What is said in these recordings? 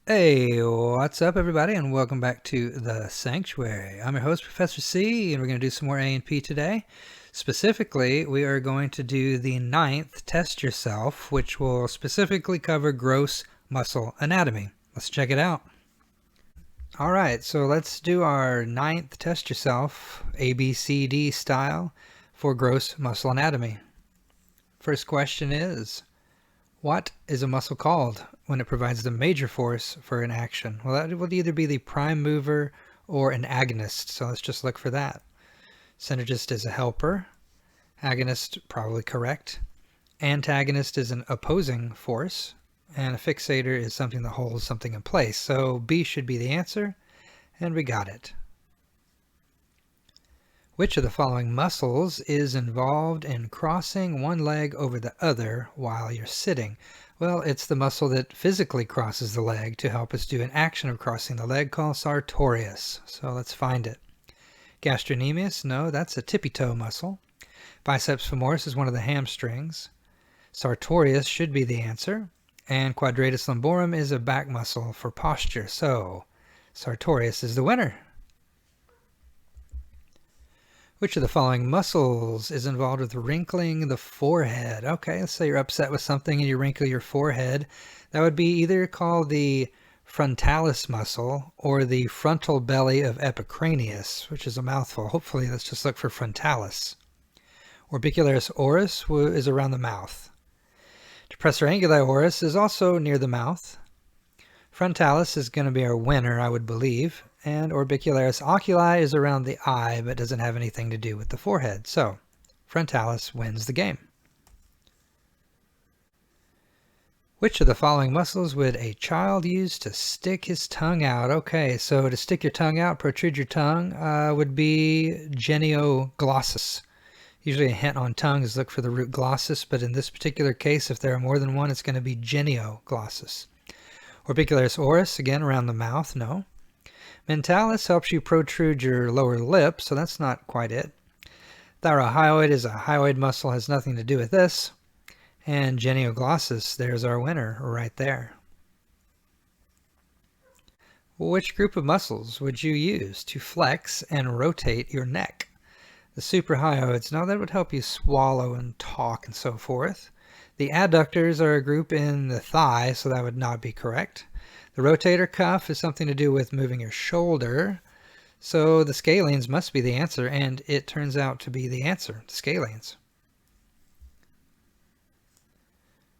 Hey, what's up, everybody, and welcome back to the Sanctuary. I'm your host, Professor C, and we're going to do some more A&P today. Specifically, we are going to do the 9th Test Yourself, which will specifically cover gross muscle anatomy. Let's check it out. All right, so let's do our 9th Test Yourself, ABCD style, for gross muscle anatomy. First question is, what is a muscle called when it provides the major force for an action? Well, that would either be the prime mover or an agonist, so let's just look for that. Synergist is a helper. Agonist, probably correct. Antagonist is an opposing force. And a fixator is something that holds something in place. So B should be the answer, and we got it. Which of the following muscles is involved in crossing one leg over the other while you're sitting? Well, it's the muscle that physically crosses the leg to help us do an action of crossing the leg called sartorius. So let's find it. Gastrocnemius, no, that's a tippy toe muscle. Biceps femoris is one of the hamstrings. Sartorius should be the answer. And quadratus lumborum is a back muscle for posture. So sartorius is the winner. Which of the following muscles is involved with wrinkling the forehead? Okay, let's say you're upset with something and you wrinkle your forehead. That would be either called the frontalis muscle or the frontal belly of epicranius, which is a mouthful. Hopefully, let's just look for frontalis. Orbicularis oris is around the mouth. Depressor anguli oris is also near the mouth. Frontalis is going to be our winner, I would believe. And orbicularis oculi is around the eye, but doesn't have anything to do with the forehead. So, frontalis wins the game. Which of the following muscles would a child use to stick his tongue out? Okay, so to stick your tongue out, protrude your tongue, would be genioglossus. Usually a hint on tongue is look for the root glossus, but in this particular case, if there are more than one, it's going to be genioglossus. Orbicularis oris, again, around the mouth, no. Mentalis helps you protrude your lower lip, so that's not quite it. Thyrohyoid is a hyoid muscle, has nothing to do with this. And genioglossus, there's our winner right there. Which group of muscles would you use to flex and rotate your neck? The suprahyoids, now that would help you swallow and talk and so forth. The adductors are a group in the thigh, so that would not be correct. The rotator cuff is something to do with moving your shoulder. So the scalenes must be the answer, and it turns out to be the answer, the scalenes.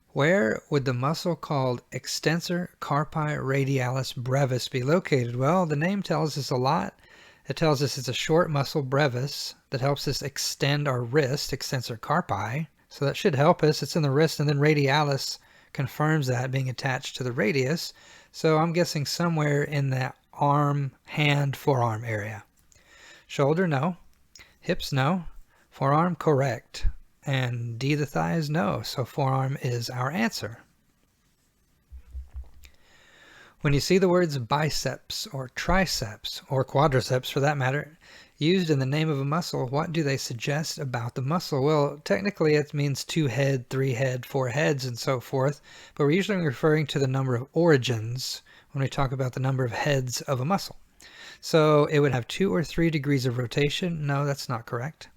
Where would the muscle called extensor carpi radialis brevis be located? Well, the name tells us a lot. It tells us it's a short muscle, brevis, that helps us extend our wrist, extensor carpi. So that should help us. It's in the wrist, and then radialis confirms that, being attached to the radius. So I'm guessing somewhere in that arm, hand, forearm area. Shoulder, no. Hips, no. Forearm, correct. And D, the thigh, is no. So forearm is our answer. When you see the words biceps or triceps or quadriceps for that matter used in the name of a muscle, what do they suggest about the muscle? Well, technically it means 2 head, 3 head, 4 heads, and so forth, but we're usually referring to the number of origins when we talk about the number of heads of a muscle. So it would have 2 or 3 degrees of rotation. No, that's not correct.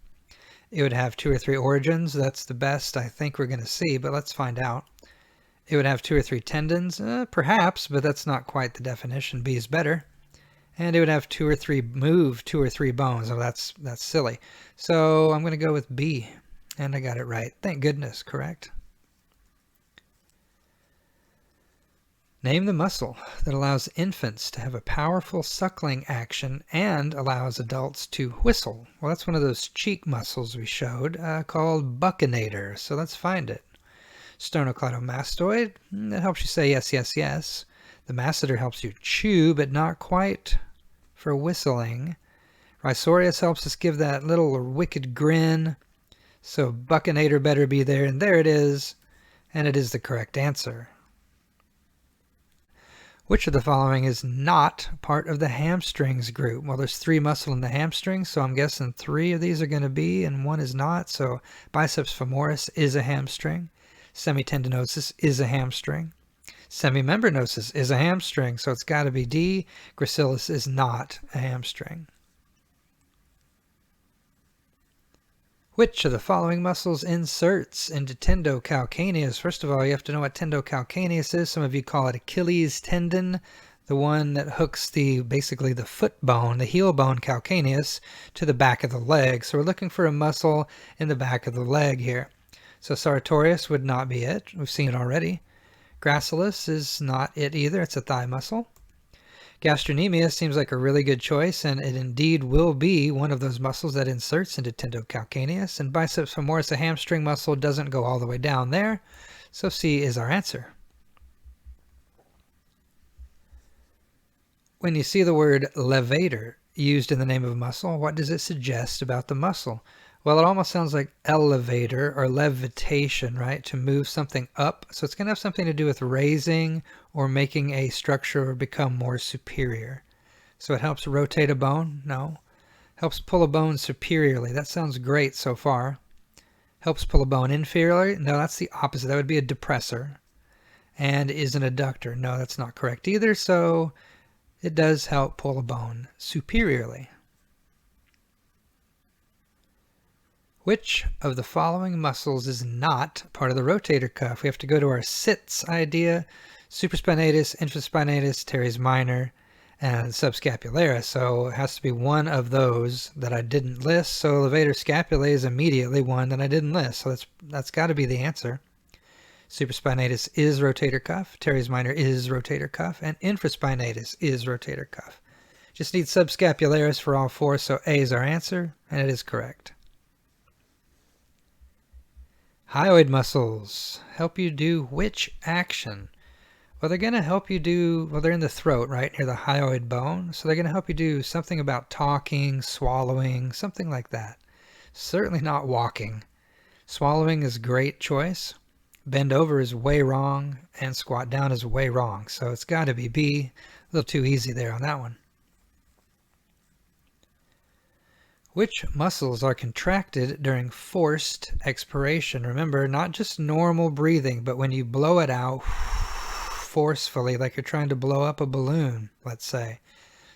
It would have 2 or 3 origins. That's the best I think we're going to see, but let's find out. It would have 2 or 3 tendons, perhaps, but that's not quite the definition. B is better. And it would have 2 or 3 bones. Oh, that's silly. So I'm going to go with B, and I got it right. Thank goodness, correct? Name the muscle that allows infants to have a powerful suckling action and allows adults to whistle. Well, that's one of those cheek muscles we showed called buccinator. So let's find it. Sternocleidomastoid, that helps you say yes, yes, yes. The masseter helps you chew, but not quite for whistling. Rhizorius helps us give that little wicked grin. So buccinator better be there, and there it is. And it is the correct answer. Which of the following is not part of the hamstrings group? Well, there's 3 muscles in the hamstring, so I'm guessing 3 of these are going to be, and 1 is not. So biceps femoris is a hamstring. Semitendinosus is a hamstring. Semimembranosus is a hamstring, so it's got to be D. Gracilis is not a hamstring. Which of the following muscles inserts into tendocalcaneus? First of all, you have to know what tendocalcaneus is. Some of you call it Achilles tendon, the one that hooks basically the foot bone, the heel bone calcaneus, to the back of the leg. So we're looking for a muscle in the back of the leg here. So sartorius would not be it. We've seen it already. Gracilis is not it either. It's a thigh muscle. Gastrocnemius seems like a really good choice, and it indeed will be one of those muscles that inserts into tendocalcaneus, and biceps femoris, a hamstring muscle, doesn't go all the way down there, so C is our answer. When you see the word levator used in the name of a muscle, what does it suggest about the muscle? Well, it almost sounds like elevator or levitation, right? To move something up. So it's going to have something to do with raising or making a structure become more superior. So it helps rotate a bone? No. Helps pull a bone superiorly. That sounds great so far. Helps pull a bone inferiorly? No, that's the opposite. That would be a depressor. And is an adductor? No, that's not correct either. So it does help pull a bone superiorly. Which of the following muscles is not part of the rotator cuff? We have to go to our sits idea: supraspinatus, infraspinatus, teres minor, and subscapularis. So it has to be one of those that I didn't list. So levator scapulae is immediately one that I didn't list. So that's got to be the answer. Supraspinatus is rotator cuff, teres minor is rotator cuff, and infraspinatus is rotator cuff. Just need subscapularis for all four, so A is our answer, and it is correct. Hyoid muscles help you do which action? Well, they're going to help you do, well, they're in the throat, right, near the hyoid bone. So they're going to help you do something about talking, swallowing, something like that. Certainly not walking. Swallowing is a great choice. Bend over is way wrong, and squat down is way wrong. So it's got to be B. A little too easy there on that one. Which muscles are contracted during forced expiration? Remember, not just normal breathing, but when you blow it out forcefully, like you're trying to blow up a balloon, let's say.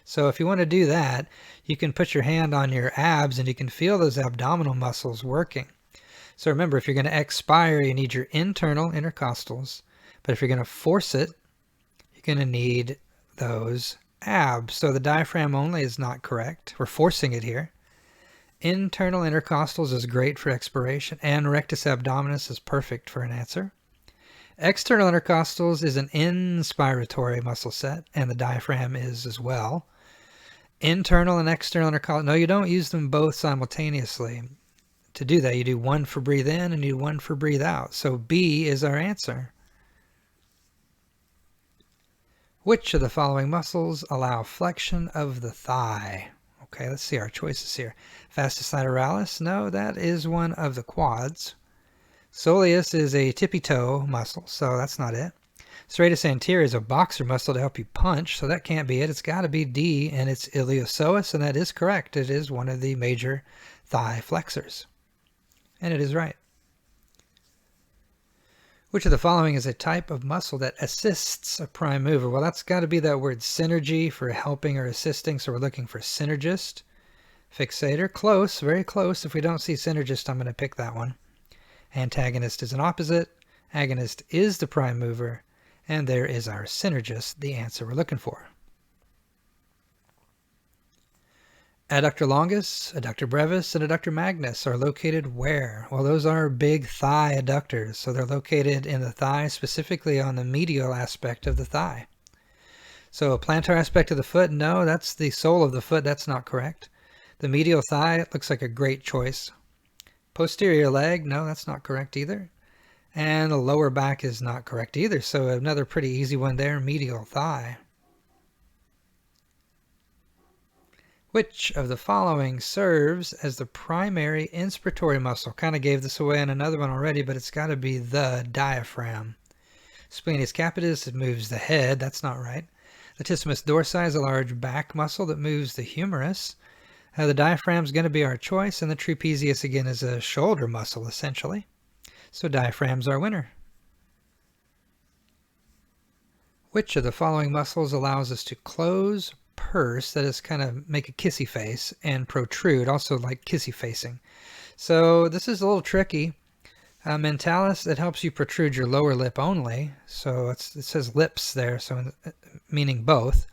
So if you want to do that, you can put your hand on your abs and you can feel those abdominal muscles working. So remember, if you're going to expire, you need your internal intercostals. But if you're going to force it, you're going to need those abs. So the diaphragm only is not correct. We're forcing it here. Internal intercostals is great for expiration, and rectus abdominis is perfect for an answer. External intercostals is an inspiratory muscle set, and the diaphragm is as well. Internal and external intercostals, no, you don't use them both simultaneously. To do that, you do one for breathe in and you do one for breathe out. So B is our answer. Which of the following muscles allow flexion of the thigh? Okay, let's see our choices here. Vastus lateralis, no, that is one of the quads. Soleus is a tippy toe muscle, so that's not it. Serratus anterior is a boxer muscle to help you punch, so that can't be it. It's got to be D, and it's iliopsoas, and that is correct. It is one of the major thigh flexors. And it is right. Which of the following is a type of muscle that assists a prime mover? Well, that's got to be that word synergy for helping or assisting, so we're looking for synergist. Fixator, close, very close. If we don't see synergist, I'm going to pick that one. Antagonist is an opposite. Agonist is the prime mover. And there is our synergist, the answer we're looking for. Adductor longus, adductor brevis, and adductor magnus are located where? Well, those are big thigh adductors, so they're located in the thigh, specifically on the medial aspect of the thigh. So a plantar aspect of the foot, no, that's the sole of the foot, that's not correct. The medial thigh, it looks like a great choice. Posterior leg, no, that's not correct either. And the lower back is not correct either, so another pretty easy one there, medial thigh. Which of the following serves as the primary inspiratory muscle? Kind of gave this away in another one already, but it's got to be the diaphragm. Splenius capitis, it moves the head. That's not right. Latissimus dorsi is a large back muscle that moves the humerus. The diaphragm is going to be our choice, and the trapezius, again, is a shoulder muscle, essentially. So diaphragm's our winner. Which of the following muscles allows us to close, purse, that is kind of make a kissy face, and protrude, also like kissy facing? So this is a little tricky. Mentalis, that helps you protrude your lower lip only. So it says lips there, so meaning both.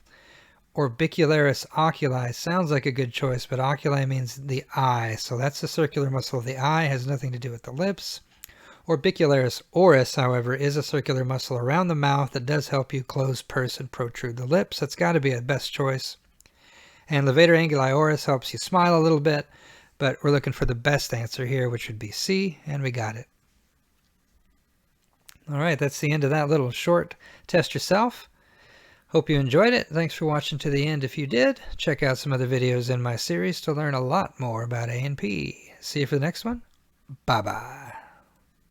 Orbicularis oculi sounds like a good choice, but oculi means the eye. So that's the circular muscle of the eye, has nothing to do with the lips. Orbicularis oris, however, is a circular muscle around the mouth that does help you close, purse, and protrude the lips. That's got to be a best choice. And levator anguli oris helps you smile a little bit, but we're looking for the best answer here, which would be C, and we got it. All right, that's the end of that little short test yourself. Hope you enjoyed it. Thanks for watching to the end. If you did, check out some other videos in my series to learn a lot more about A&P. See you for the next one. Bye-bye.